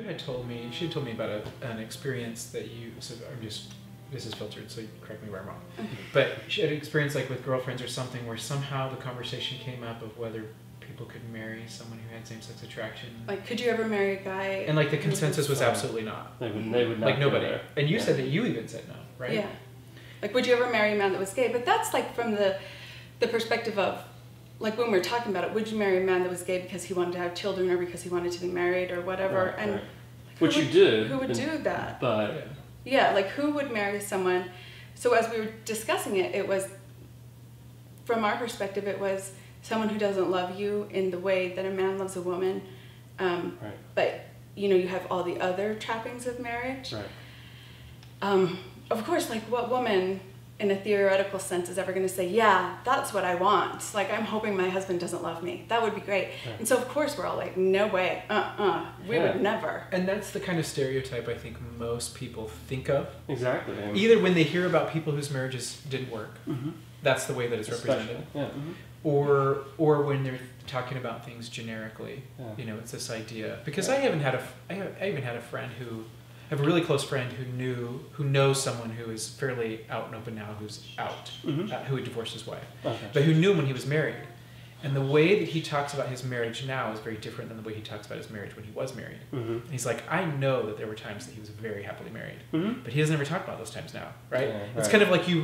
had told me, she had told me about an experience that you, so this is filtered, so correct me where I'm wrong. Okay. But she had an experience like with girlfriends or something where somehow the conversation came up of whether people could marry someone who had same-sex attraction. Like, could you ever marry a guy? And like the consensus was absolutely not. They would not. Like nobody. There. And you said that you even said no, right? Yeah. Like, would you ever marry a man that was gay? But that's like from the perspective of, like when we were talking about it, would you marry a man that was gay because he wanted to have children or because he wanted to be married or whatever? Right, and right. Like, Which you did. Who would do that? But yeah, like who would marry someone? So as we were discussing it, it was, from our perspective, it was someone who doesn't love you in the way that a man loves a woman. right. But, you know, you have all the other trappings of marriage. Right. Of course, like what woman in a theoretical sense is ever going to say, yeah, that's what I want. Like, I'm hoping my husband doesn't love me. That would be great. Right. And so, of course, we're all like, no way, we would never. And that's the kind of stereotype I think most people think of. Exactly. I mean, Either when they hear about people whose marriages didn't work, mm-hmm. that's the way that it's Especially. represented. Yeah. Mm-hmm. Or when they're talking about things generically, Yeah. you know, it's this idea. Because I even had a friend who, I have a really close friend who knows someone who is fairly out and open now, who's out, Mm-hmm. who had divorced his wife, Okay. but who knew him when he was married. And the way that he talks about his marriage now is very different than the way he talks about his marriage when he was married. Mm-hmm. And he's like, I know that there were times that he was very happily married, Mm-hmm. but he doesn't ever talk about those times now, right? Yeah, It's right. kind of like you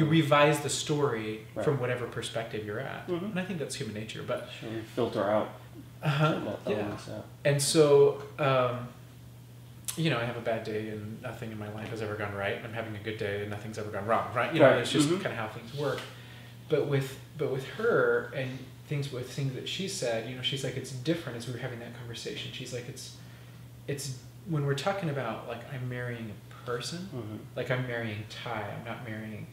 revise the story Right. from whatever perspective you're at. Mm-hmm. And I think that's human nature, but Sure, we filter out. certain yeah. elements, yeah. And so, you know, I have a bad day and nothing in my life has ever gone right, and I'm having a good day and nothing's ever gone wrong, right? You know, Right. it's just Mhm. kind of how things work. But with her and things that she said, you know, she's like, it's different as we were having that conversation. She's like, it's when we're talking about like I'm marrying a person, Mm-hmm. like I'm marrying Ty, I'm not marrying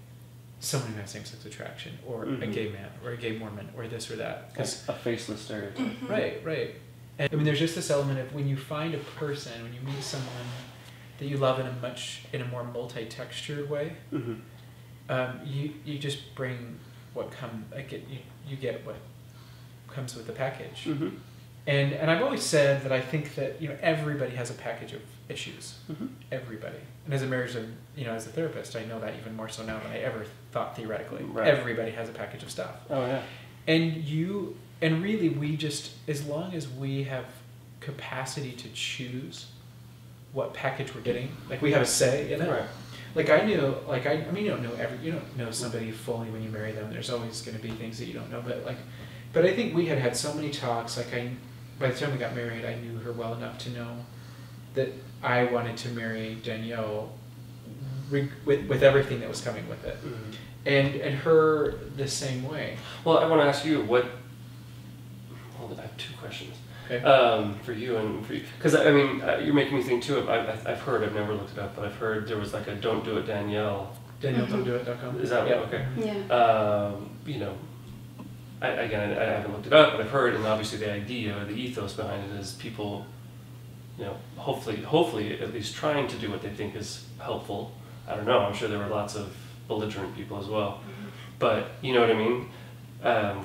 someone who has same-sex attraction or a Mhm. gay man or a gay Mormon or this or that. 'Cause A faceless stereotype. Right. And I mean, there's just this element of when you find a person, when you meet someone that you love in a more multi-textured way, Mm-hmm. you just bring what you get what comes with the package. Mm-hmm. And I've always said that I think that, you know, everybody has a package of issues. Mm-hmm. Everybody. And as a therapist, I know that even more so now than I ever thought theoretically. Right. Everybody has a package of stuff. Oh yeah. And really, we just, as long as we have capacity to choose what package we're getting, like we have a say in it. Right. Like I knew, I mean, you don't know somebody fully when you marry them. There's always going to be things that you don't know, but I think we had so many talks. By the time we got married, I knew her well enough to know that I wanted to marry Danielle with everything that was coming with it, Mm-hmm. and her the same way. Well, I want to ask you what. Hold on, I have two questions. Okay. For you and for you, because I mean, you're making me think too. I've heard. I've never looked it up, but I've heard there was like a "Don't Do It, Danielle." DanielleDon'tDoIt.com. Is that yeah. okay? Yeah. You know, I haven't looked it up, but I've heard, and obviously the idea or the ethos behind it is people, you know, hopefully at least trying to do what they think is helpful. I don't know. I'm sure there were lots of belligerent people as well, but you know what I mean.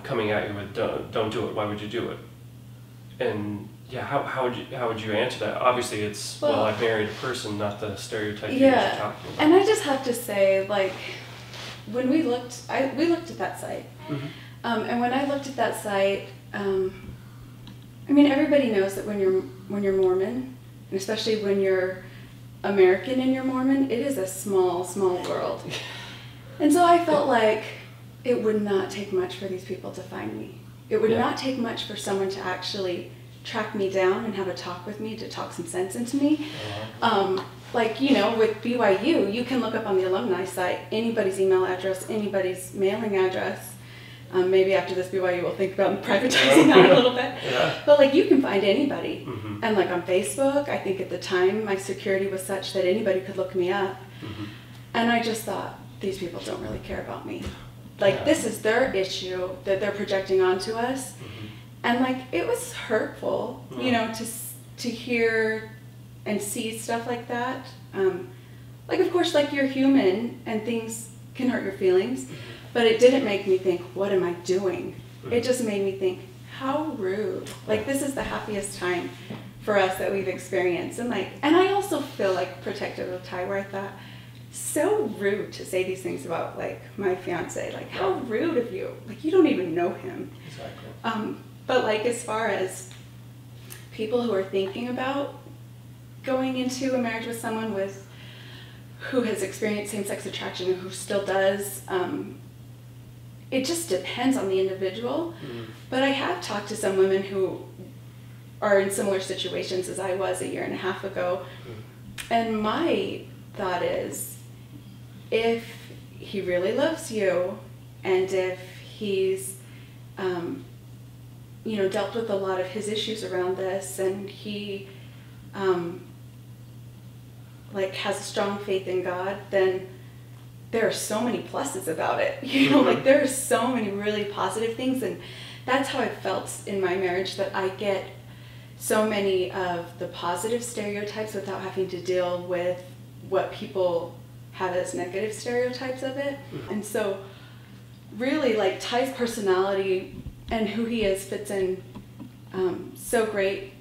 Coming at you with don't do it. Why would you do it? And yeah, how would you answer that? Obviously, it's well, I've married a person, not the stereotype you're talking about. And I just have to say, like, when we looked at that site, Mm-hmm. and when I looked at that site, I mean, everybody knows that when you're Mormon, and especially when you're American and you're Mormon, it is a small world. And so I felt like it would not take much for these people to find me. It would not take much for someone to actually track me down and have a talk with me, to talk some sense into me. Like, you know, with BYU, you can look up on the alumni site anybody's email address, anybody's mailing address. Maybe after this, BYU will think about privatizing that a little bit. Yeah. But, like, you can find anybody. Mm-hmm. And, like, on Facebook, I think at the time, my security was such that anybody could look me up. Mm-hmm. And I just thought, these people don't really care about me. Like, this is their issue that they're projecting onto us. Mm-hmm. And, like, it was hurtful, you know, to hear and see stuff like that. Like, of course, like, you're human and things can hurt your feelings, but it didn't make me think, what am I doing? It just made me think, how rude. Like, this is the happiest time for us that we've experienced. And I also feel like protective of Ty, where I thought, so rude to say these things about like my fiance. Like, how rude of you. Like, you don't even know him. Exactly. But like, as far as people who are thinking about going into a marriage with someone who has experienced same-sex attraction and who still does, it just depends on the individual. But I have talked to some women who are in similar situations as I was a year and a half ago. And my thought is, if he really loves you, and if he's, dealt with a lot of his issues around this, and he, has a strong faith in God, then there are so many pluses about it. There are so many really positive things, and that's how I felt in my marriage, that I get so many of the positive stereotypes without having to deal with what people have as negative stereotypes of it. And so really, like, Ty's personality and who he is fits in so great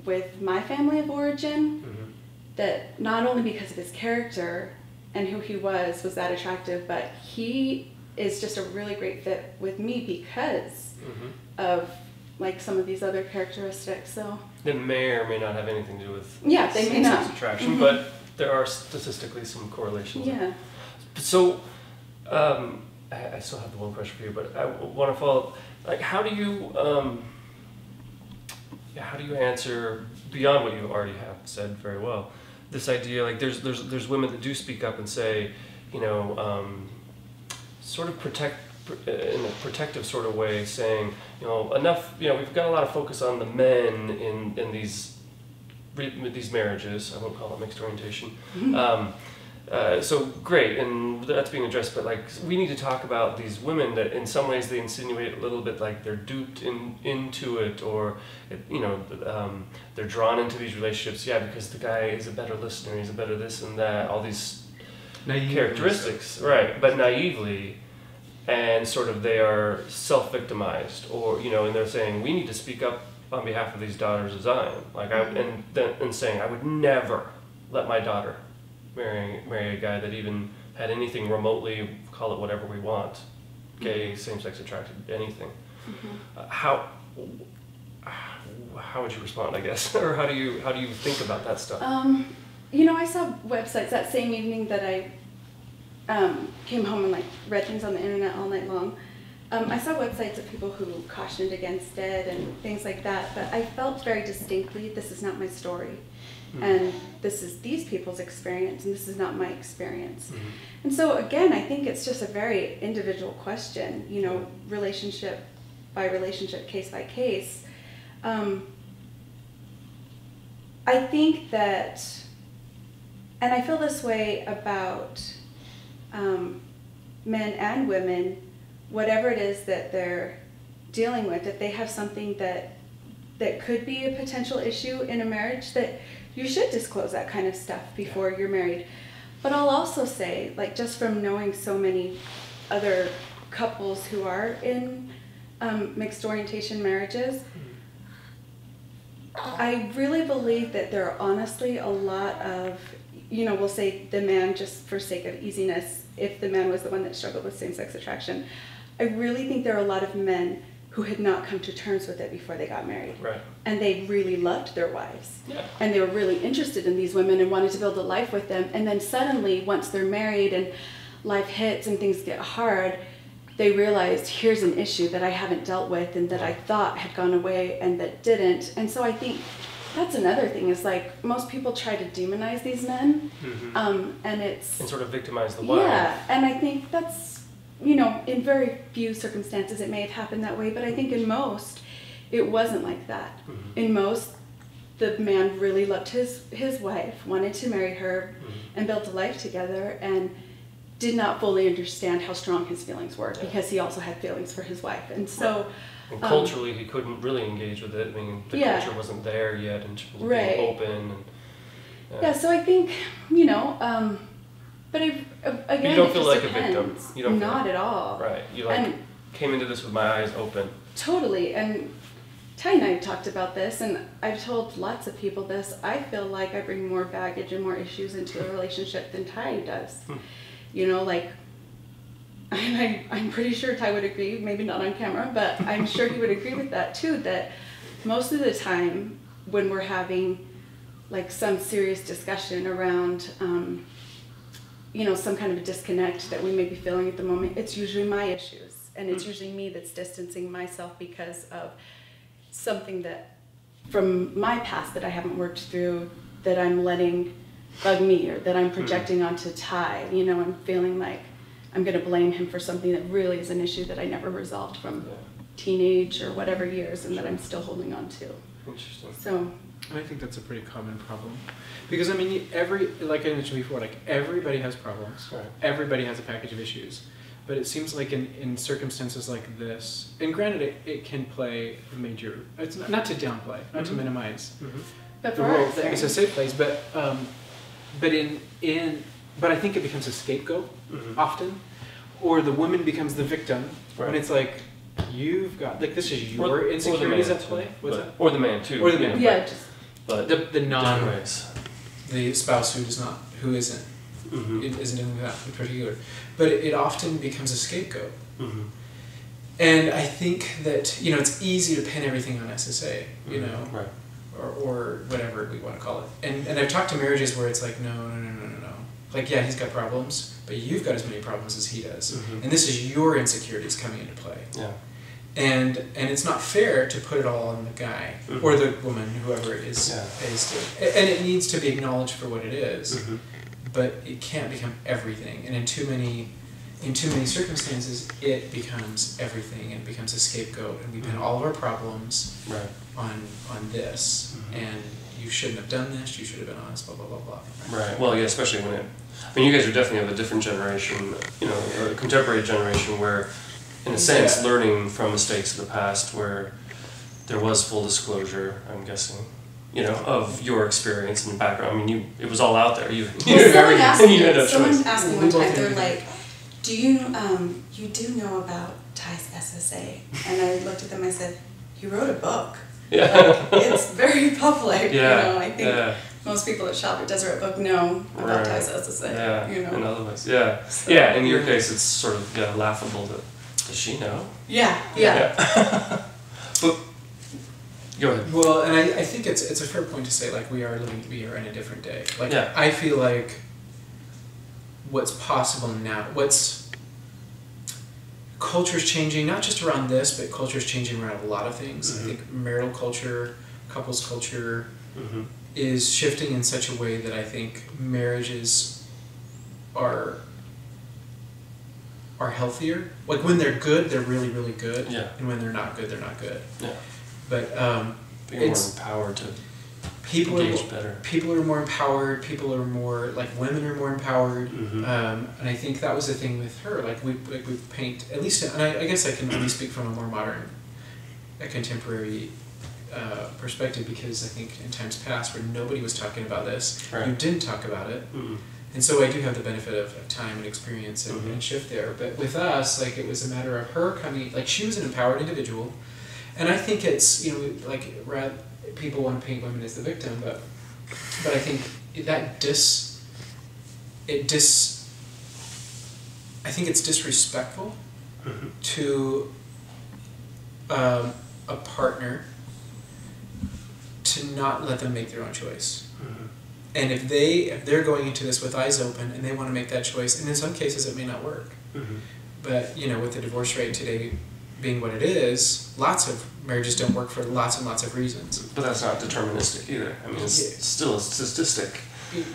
with my family of origin, that not only because of his character and who he was that attractive, but he is just a really great fit with me because of like some of these other characteristics. So that may or may not have anything to do with they may not. same-sex attraction, but there are statistically some correlations. Yeah. So I still have the one question for you, but I want to follow. Like, how do you answer, beyond what you already have said very well, this idea, like there's women that do speak up and say, sort of in a protective sort of way, saying, enough, we've got a lot of focus on the men in these marriages. I won't call it mixed orientation. So great, and that's being addressed, but like, we need to talk about these women that in some ways they insinuate a little bit like they're duped into it, or they're drawn into these relationships because the guy is a better listener, he's a better this and that, all these characteristics, right, but naively, and sort of they are self-victimized, or and they're saying, we need to speak up on behalf of these daughters of Zion, and saying, I would never let my daughter marry a guy that even had anything remotely, call it whatever we want, gay, same-sex attracted, anything. How would you respond, I guess, or how do you think about that stuff? I saw websites that same evening that I came home and like read things on the internet all night long. I saw websites of people who cautioned against it and things like that, but I felt very distinctly, this is not my story. And this is these people's experience, and this is not my experience. And so again, I think it's just a very individual question, relationship by relationship, case by case. I think that, and I feel this way about men and women, whatever it is that they're dealing with, if they have something that could be a potential issue in a marriage, that you should disclose that kind of stuff before you're married. But I'll also say, like, just from knowing so many other couples who are in mixed orientation marriages, I really believe that there are honestly a lot of, we'll say the man, just for sake of easiness, if the man was the one that struggled with same-sex attraction, I really think there are a lot of men who had not come to terms with it before they got married. Right. And they really loved their wives. Yeah. And they were really interested in these women and wanted to build a life with them. And then suddenly, once they're married and life hits and things get hard, they realized, here's an issue that I haven't dealt with and that I thought had gone away and that didn't. And so I think that's another thing, is like, most people try to demonize these men. And it's... And sort of victimize the wife. Yeah, and I think that's, in very few circumstances it may have happened that way, but I think in most, it wasn't like that. In most, the man really loved his wife, wanted to marry her, and built a life together, and did not fully understand how strong his feelings were, because he also had feelings for his wife. And so... And culturally, he couldn't really engage with it. I mean, the culture wasn't there yet, and she was being open. And, so I think, but again, you don't it feel just like depends. a victim. You don't Not at all. Right. You came into this with my eyes open. Totally. And Ty and I talked about this, and I've told lots of people this. I feel like I bring more baggage and more issues into a relationship than Ty does. You know, like, I'm pretty sure Ty would agree, maybe not on camera, but I'm sure he would agree with that too, that most of the time when we're having like some serious discussion around, you know, some kind of a disconnect that we may be feeling at the moment, it's usually my issues. And it's usually me that's distancing myself because of something that from my past that I haven't worked through, that I'm letting bug me, or that I'm projecting onto Ty. You know, I'm feeling like I'm going to blame him for something that really is an issue that I never resolved from teenage or whatever years, and that I'm still holding on to. Interesting. So I think that's a pretty common problem, because I mean, like I mentioned before, like everybody has problems. Right. Everybody has a package of issues, but it seems like in circumstances like this, and granted, it can play a major. It's not to downplay, not to minimize but the for role our that SSA plays, but I think it becomes a scapegoat often, or the woman becomes the victim when it's like, you've got, like, this is your insecurities at play. What's that? Or the man too. Or the man. yeah, just But the spouse who isn't in that in particular, but it often becomes a scapegoat. And I think that, you know, it's easy to pin everything on SSA, you know, right. or whatever we want to call it. And I've talked to marriages where it's like, no. Like, yeah, he's got problems, but you've got as many problems as he does. And this is your insecurities coming into play. Yeah. And it's not fair to put it all on the guy or the woman, whoever it is. And it needs to be acknowledged for what it is, but it can't become everything. And in too many circumstances, it becomes everything, and it becomes a scapegoat, and we pin all of our problems on this. And you shouldn't have done this. You should have been honest. Blah blah blah blah. Right. Well, yeah, especially when it. I mean, you guys are definitely of a different generation, you know, or a contemporary generation where, in a sense, learning from mistakes of the past, where there was full disclosure. I'm guessing, you know, of your experience and background. I mean, it was all out there. Someone asked me choice. one time, they're like, do you, you do know about Ty's SSA? And I looked at them, I said, he wrote a book. Yeah. It's very public, Yeah. you know, I think most people that shop at Deseret Book know about Ty's SSA, Yeah, you know. in other ways, yeah. So, yeah, in your case, it's sort of laughable that, does she know? Yeah. But, go ahead. Well, and I think it's a fair point to say, like, we are in a different day. Like, I feel like what's possible now, culture's changing, not just around this, but culture's changing around a lot of things. I think marital culture, couples culture is shifting in such a way that I think marriages are healthier. Like, when they're good, they're really, really good. Yeah. And when they're not good, they're not good. Yeah. But being more empowered to engage better. People are more empowered. People are more, like, women are more empowered. And I think that was the thing with her. Like, we paint, at least, and I guess I can only speak from a more modern, a contemporary perspective, because I think in times past where nobody was talking about this, you didn't talk about it. And so I do have the benefit of time and experience and shift there. But with us, like, it was a matter of her coming, like, she was an empowered individual. And I think it's, you know, like, people want to paint women as the victim, but I think that I think it's disrespectful to a partner to not let them make their own choice. And if they're going into this with eyes open and they want to make that choice, and in some cases it may not work. But, you know, with the divorce rate today being what it is, lots of marriages don't work for lots and lots of reasons. But that's not deterministic either. I mean, it's still a statistic.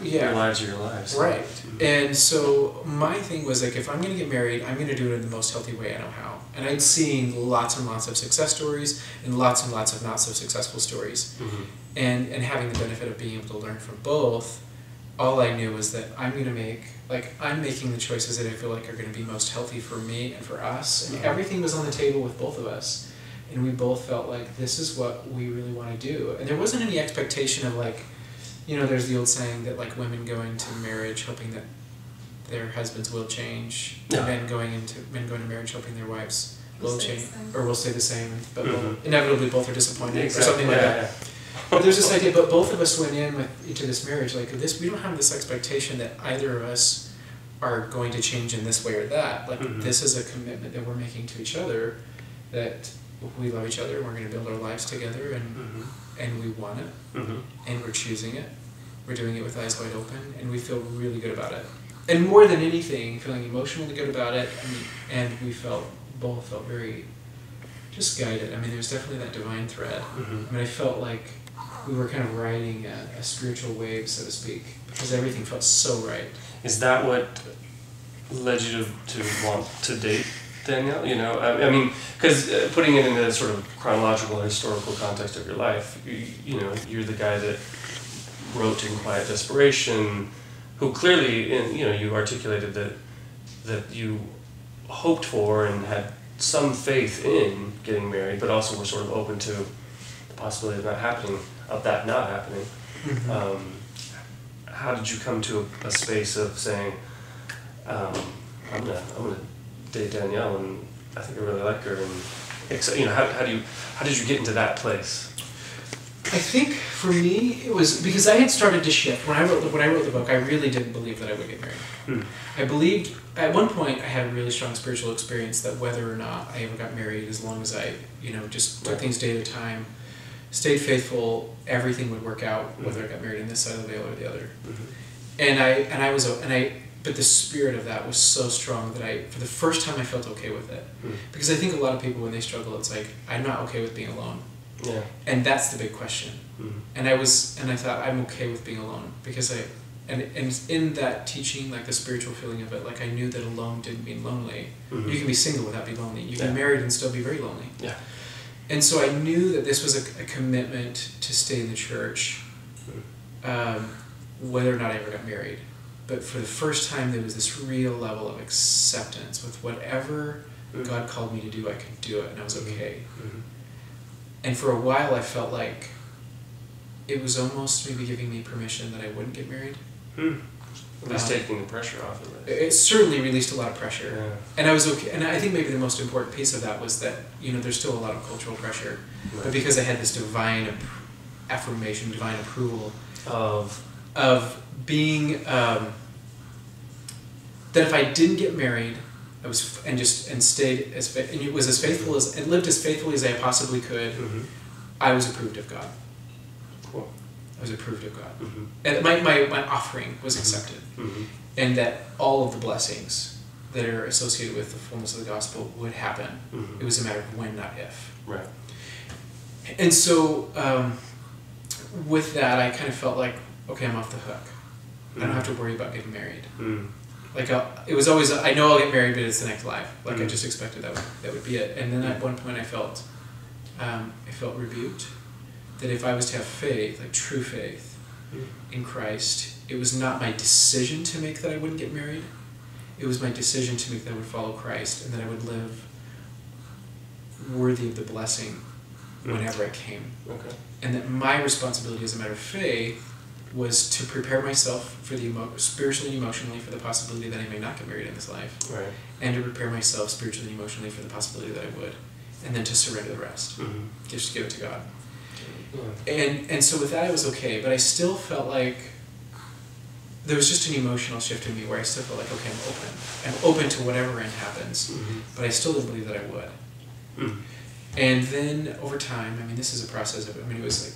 Your lives are your lives. Right. And so my thing was, like, if I'm going to get married, I'm going to do it in the most healthy way I know how. And I'd seen lots and lots of success stories and lots of not so successful stories. And having the benefit of being able to learn from both, all I knew was that I'm making the choices that I feel like are going to be most healthy for me and for us. And everything was on the table with both of us. And we both felt like this is what we really want to do. And there wasn't any expectation of, like, you know, there's the old saying that, like, women go into marriage hoping that their husbands will change, and men going to marriage hoping their wives will Stay the change, same. or will stay the same, but Mhm. inevitably both are disappointed, Exactly. or something like Yeah, that. But there's this idea, but both of us went into this marriage like this. We don't have this expectation that either of us are going to change in this way or that. Like Mhm. this is a commitment that we're making to each other, that we love each other and we're going to build our lives together, Mhm. and we want it, Mhm. and we're choosing it. We're doing it with eyes wide open, and we feel really good about it. And more than anything, feeling emotionally good about it, and we both felt very just guided. I mean, there's definitely that divine thread. Mhm. I mean, I felt like we were kind of riding a spiritual wave, so to speak, because everything felt so right. Is that what led you to want to date Danielle? You know, I mean, because putting it in a sort of chronological, historical context of your life, you know, you're the guy that wrote In Quiet Desperation, who clearly, you know, you articulated that you hoped for and had some faith in getting married, but also were sort of open to the possibility of that not happening. Mm-hmm. How did you come to a space of saying, I'm gonna date Danielle, and I think I really like her, and you know, how did you get into that place? I think for me it was because I had started to shift when I wrote the book. I really didn't believe that I would get married. I believed at one point I had a really strong spiritual experience that whether or not I ever got married, as long as I just took things day at a time, stayed faithful, everything would work out, whether I got married on this side of the veil or the other. But the spirit of that was so strong that for the first time I felt okay with it. Because I think a lot of people when they struggle, it's like, I'm not okay with being alone. Yeah. And that's the big question. And I thought I'm okay with being alone because and in that teaching, like the spiritual feeling of it, like I knew that alone didn't mean lonely. You can be single without being lonely. You can be married and still be very lonely. Yeah. And so I knew that this was a commitment to stay in the church, whether or not I ever got married. But for the first time, there was this real level of acceptance with whatever God called me to do, I could do it, and I was okay. And for a while, I felt like it was almost maybe giving me permission that I wouldn't get married. At least taking the pressure off of it. It certainly released a lot of pressure. Yeah. And I was okay. And I think maybe the most important piece of that was that, there's still a lot of cultural pressure. Right. But because I had this divine affirmation, divine approval Of being, that if I didn't get married, I was stayed and was as faithful and lived as faithfully as I possibly could, I was approved of God. Cool. I was approved of God. And my offering was accepted. And that all of the blessings that are associated with the fullness of the gospel would happen. It was a matter of when, not if. Right. And so with that, I kind of felt like, okay, I'm off the hook. I don't have to worry about getting married. Like it was always, I know I'll get married, but it's the next life. Like I just expected that would be it. And then at one point I felt rebuked that if I was to have faith, like true faith in Christ, it was not my decision to make that I wouldn't get married. It was my decision to make that I would follow Christ and that I would live worthy of the blessing whenever it came. Okay. And that my responsibility as a matter of faith was to prepare myself for spiritually and emotionally for the possibility that I may not get married in this life. Right. And to prepare myself spiritually and emotionally for the possibility that I would. And then to surrender the rest. Just give it to God. And so with that I was okay, but I still felt like there was just an emotional shift in me where I still felt like, okay, I'm open to whatever end happens, but I still didn't believe that I would. And then over time, this is a process of, it was like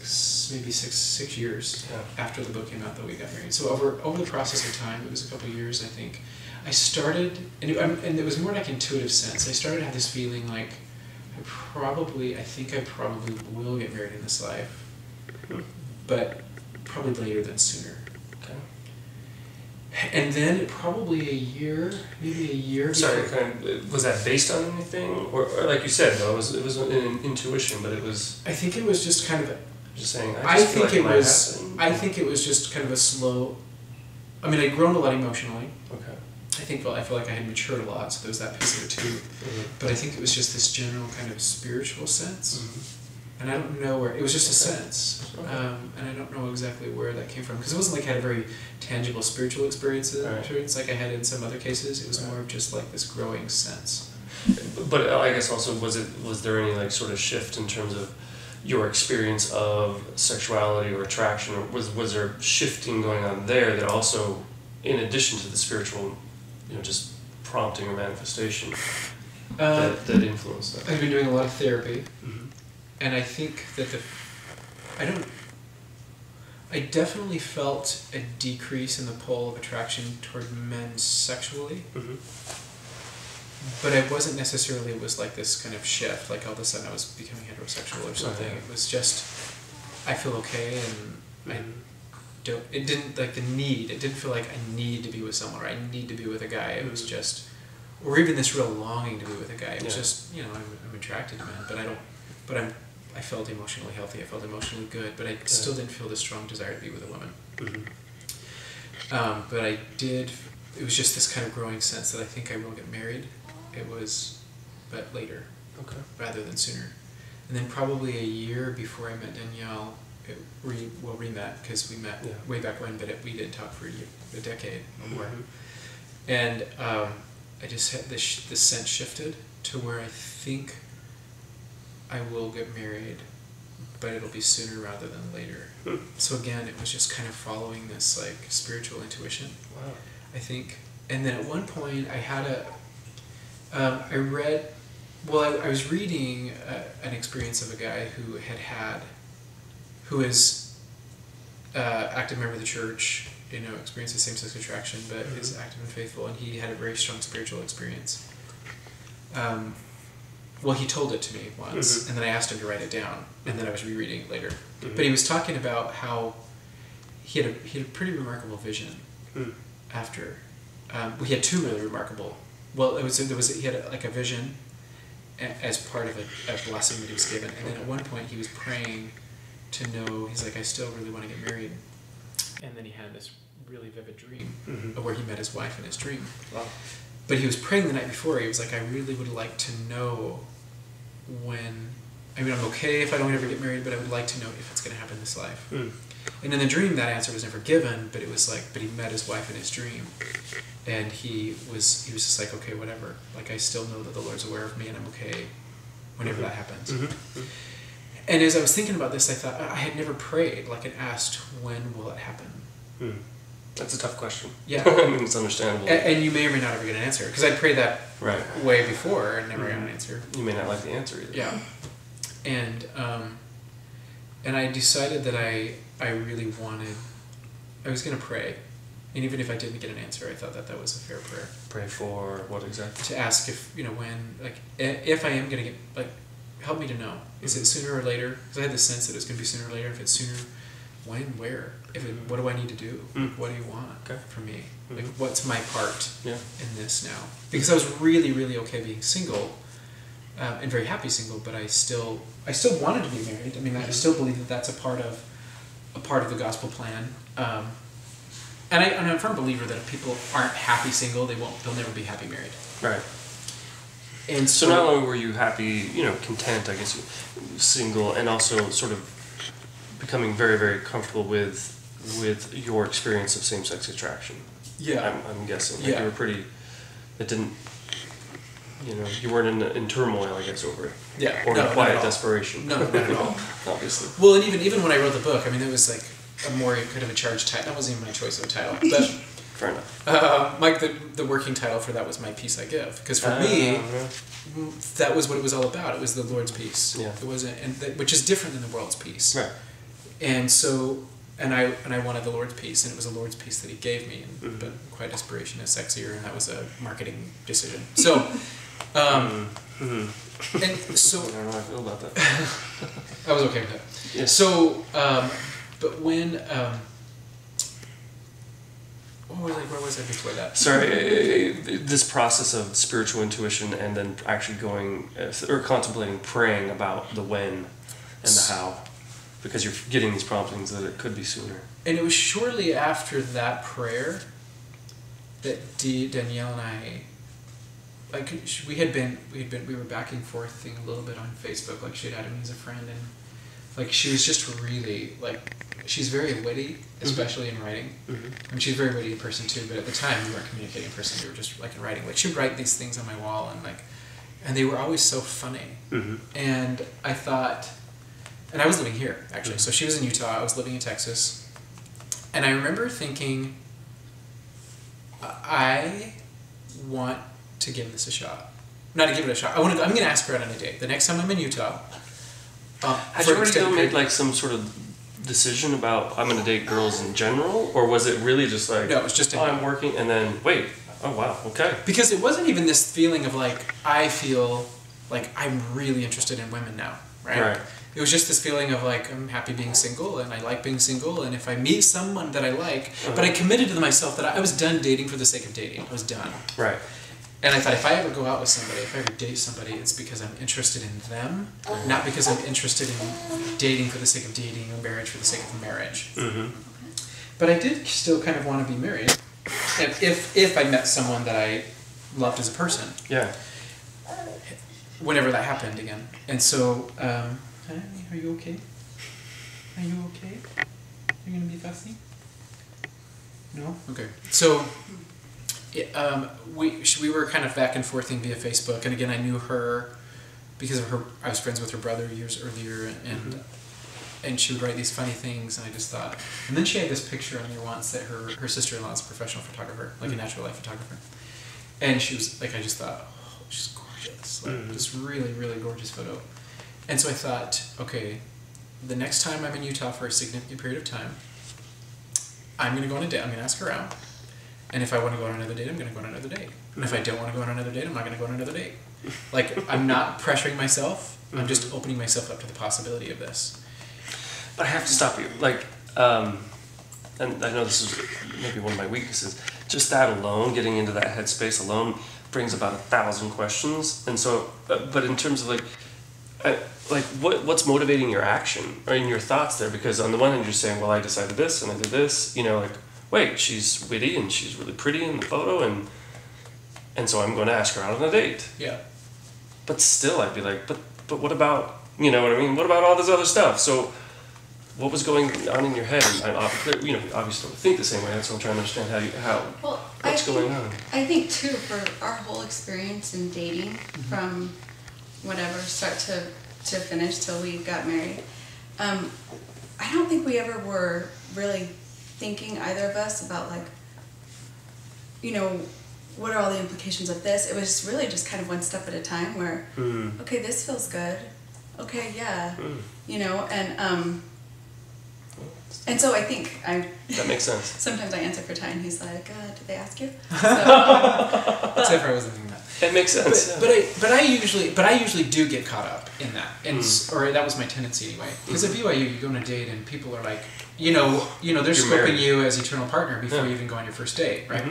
maybe six years after the book came out that we got married. So over the process of time, it was a couple of years, I think, I started, and it was more like intuitive sense. I started to have this feeling like, I think I probably will get married in this life, but probably later than sooner. Okay. And then probably maybe a year. Sorry, was that based on anything, or like you said, though, it was an intuition, but it was. I think it was just kind of. Just saying. I think it was just kind of a slow. I'd grown a lot emotionally. Okay. I feel like I had matured a lot, so there was that piece of it too. But I think it was just this general kind of spiritual sense. And I don't know where, it was just a sense. And I don't know exactly where that came from. Because it wasn't like I had a very tangible spiritual experience like I had in some other cases. It was more of just like this growing sense. But I guess also, was there any like sort of shift in terms of your experience of sexuality or attraction, or was there shifting going on there that also, in addition to the spiritual, just prompting or manifestation, that influenced that? I've been doing a lot of therapy, Mm-hmm. and I think that I definitely felt a decrease in the pull of attraction toward men sexually, Mm-hmm. but it wasn't necessarily, it was like this kind of shift, like all of a sudden I was becoming heterosexual or something. yeah. It was just, I feel okay, and it didn't, like the need, it didn't feel like I need to be with someone, or I need to be with a guy. It was just, or even this real longing to be with a guy. It was just, I'm attracted to men, I felt emotionally healthy, I felt emotionally good, but I still didn't feel the strong desire to be with a woman. Mm-hmm. But I did, it was just this kind of growing sense that I think I will get married. It was, but later, Okay. rather than sooner. And then probably a year before I met Danielle, we met, because we met way back when, but we didn't talk for a decade or more. Mm-hmm. And I just had this sense shifted to where I think I will get married, but it'll be sooner rather than later. So again, it was just kind of following this like spiritual intuition. Wow. I think. And then at one point I had I was reading an experience of a guy who is active member of the church, experiences same-sex attraction, but is active and faithful, and he had a very strong spiritual experience. Well, he told it to me once, and then I asked him to write it down, and then I was rereading it later. But he was talking about how he had a pretty remarkable vision after. He had two really remarkable. Well, he had a vision as part of a blessing that he was given, and then at one point he was praying to know. He's like, I still really want to get married, and then he had this really vivid dream of where he met his wife in his dream. Wow. But he was praying the night before. He was like, I really would like to know when. I'm okay if I don't ever get married, but I would like to know if it's going to happen this life. And in the dream, that answer was never given, but it was like, but he met his wife in his dream, and he was just like, okay, whatever. Like, I still know that the Lord's aware of me, and I'm okay whenever that happens. And as I was thinking about this, I thought I had never prayed, like, and asked, when will it happen? That's a tough question. Yeah. I mean, it's understandable. And you may or may not ever get an answer, because I prayed that way before and never got an answer. You may not like the answer either. Yeah. And I decided that I really wanted, I was going to pray. And even if I didn't get an answer, I thought that was a fair prayer. Pray for what exactly? To ask if, when, like, if I am going to get, like, help me to know. Is it sooner or later? Because I had the sense that it was going to be sooner or later. If it's sooner, when, where? What do I need to do? What do you want from me? Like, what's my part in this now? Because I was really, really okay being single, and very happy single, but I still wanted to be married. I mean, I still believe that that's a part of the gospel plan. And I'm a firm believer that if people aren't happy single, they'll never be happy married. Right. And so not only were you happy, content, I guess, single, and also sort of becoming very, very comfortable with your experience of same-sex attraction. Yeah. I'm guessing. Like you were pretty. It didn't. You weren't in turmoil, I guess, over it. Yeah. Or in quiet desperation. No, not at all. Obviously. Well, and even when I wrote the book, I mean, it was like a more kind of a charged title. That wasn't even my choice of a title. But fair enough. Like the working title for that was My Peace I Give, because for me, that was what it was all about. It was the Lord's peace. Yeah. It wasn't, which is different than the world's peace. Right. And so, and I wanted the Lord's peace, and it was the Lord's peace that He gave me. And but Quiet Desperation is sexier, and that was a marketing decision. So, and so I don't know how I feel about that. I was okay with that. Yeah. So, but when where was I before that? Sorry, this process of spiritual intuition and then actually going or contemplating, praying about the when and the how, because you're getting these promptings that it could be sooner. And it was shortly after that prayer that Danielle and I, like, we were back and forthing a little bit on Facebook. Like, she had added me as a friend, and like she was just really like, she's very witty, especially in writing. I mean, she's very witty in person too, but at the time we weren't communicating in person. We were just like in writing. Like, she'd write these things on my wall, and like, and they were always so funny. And I thought, and I was living here, actually. So she was in Utah, I was living in Texas. And I remember thinking, I want to give this a shot. Not to give it a shot. I'm going to ask her out on a date. The next time I'm in Utah. Had you already made like some sort of decision about I'm going to date girls in general? Or was it really just like, no, it was just I'm working, and then, wait, oh wow, okay. Because it wasn't even this feeling of like, I feel like I'm really interested in women now, right? It was just this feeling of like, I'm happy being single and I like being single, and if I meet someone that I like, but I committed to myself that I was done dating for the sake of dating. I was done. Right. And I thought, if I ever go out with somebody, if I ever date somebody, it's because I'm interested in them, not because I'm interested in dating for the sake of dating or marriage for the sake of marriage. But I did still kind of want to be married, if I met someone that I loved as a person. Yeah. Whenever that happened again. And so, are you okay? Are you okay? Are you going to be fussy? No? Okay. So, we were kind of back and forthing via Facebook, and again, I knew her because of her. I was friends with her brother years earlier, and she would write these funny things, and I just thought. And then she had this picture on there once that her sister-in-law is a professional photographer, like a natural life photographer, and she was like, I just thought, oh, she's gorgeous, like this really, really gorgeous photo. And so I thought, okay, the next time I'm in Utah for a significant period of time, I'm going to go on a date. I'm going to ask her out. And if I want to go on another date, I'm going to go on another date. And if I don't want to go on another date, I'm not going to go on another date. Like, I'm not pressuring myself. I'm just opening myself up to the possibility of this. But I have to stop you. Like, and I know this is maybe one of my weaknesses. Just that alone, getting into that headspace alone, brings about 1,000 questions. And so, but in terms of like what's motivating your action or in your thoughts there? Because on the one hand, you're saying, well, I decided this and I did this. You know, like, wait, she's witty and she's really pretty in the photo, and so I'm going to ask her out on a date. Yeah. But still, I'd be like, but what about, you know what I mean? What about all this other stuff? So, what was going on in your head? And you obviously don't think the same way. That's what I'm trying to understand what's going on. I think too, for our whole experience in dating, from whatever start to finish till we got married, I don't think we ever were really thinking, either of us, about like, you know, what are all the implications of this? It was really just kind of one step at a time where, okay, this feels good. Okay, yeah. You know, and so I think that makes sense. Sometimes I answer for Ty and he's like, did they ask you? So, Except for I wasn't thinking that. It makes sense. But I usually do get caught up in that, or that was my tendency anyway. Because at BYU, you go on a date and people are like, you know, they're scoping you as eternal partner before you even go on your first date, right?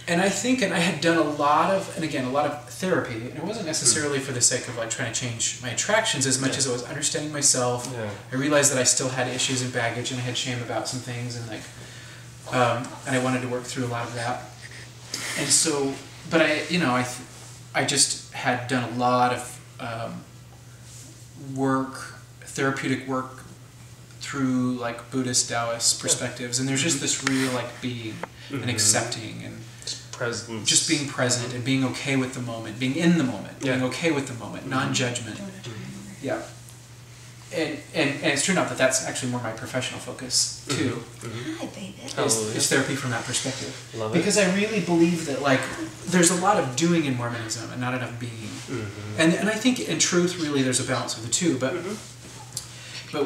And I think, and I had done a lot of therapy, and it wasn't necessarily for the sake of like trying to change my attractions as much as it was understanding myself. I realized that I still had issues and baggage, and I had shame about some things, and like, and I wanted to work through a lot of that. And so, but I just had done a lot of therapeutic work through like Buddhist Taoist perspectives, and there's just this real like being and accepting and presence. Just being present and being okay with the moment, being in the moment, being okay with the moment, non-judgment. Yeah. And it's turned out that that's actually more my professional focus too. Hi, baby. Is therapy from that perspective. Love it. Because I really believe that like there's a lot of doing in Mormonism and not enough being. And I think in truth really there's a balance of the two, but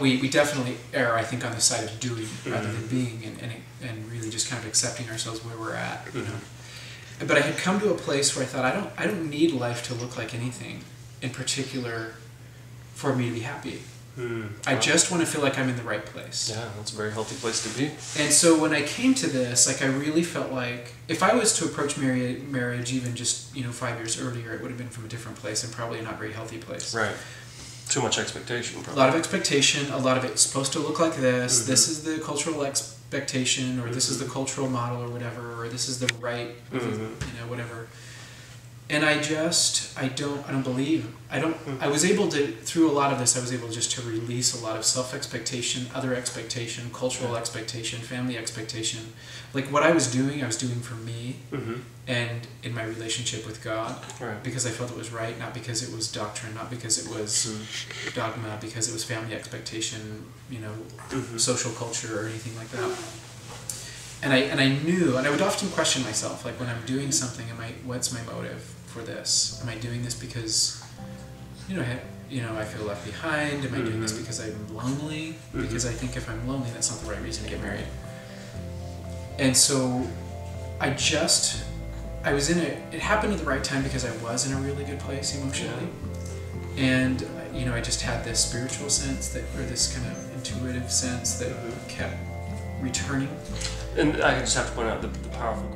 we definitely err, I think, on the side of doing rather than being, and really just kind of accepting ourselves where we're at, you know. But I had come to a place where I thought I don't need life to look like anything in particular for me to be happy. I just want to feel like I'm in the right place. Yeah, that's a very healthy place to be. And so when I came to this, like I really felt like if I was to approach marriage even just 5 years earlier, it would have been from a different place and probably a not very healthy place. Right. Too much expectation. Probably. A lot of expectation. A lot of it's supposed to look like this. This is the cultural expectation, or this is the cultural model, or whatever, or this is the right, whatever. And I don't believe, I was able to, through a lot of this, I was able just to release a lot of self-expectation, other expectation, cultural expectation, family expectation. Like what I was doing for me and in my relationship with God, because I felt it was right, not because it was doctrine, not because it was dogma, because it was family expectation, social culture or anything like that. And I knew, and I would often question myself, like when I'm doing something, what's my motive for this? Am I doing this because, I feel left behind? Am I doing this because I'm lonely? Because I think if I'm lonely, that's not the right reason to get married. And so it happened at the right time because I was in a really good place emotionally. And, I just had this spiritual sense or this kind of intuitive sense that kept returning. And I just have to point out the powerful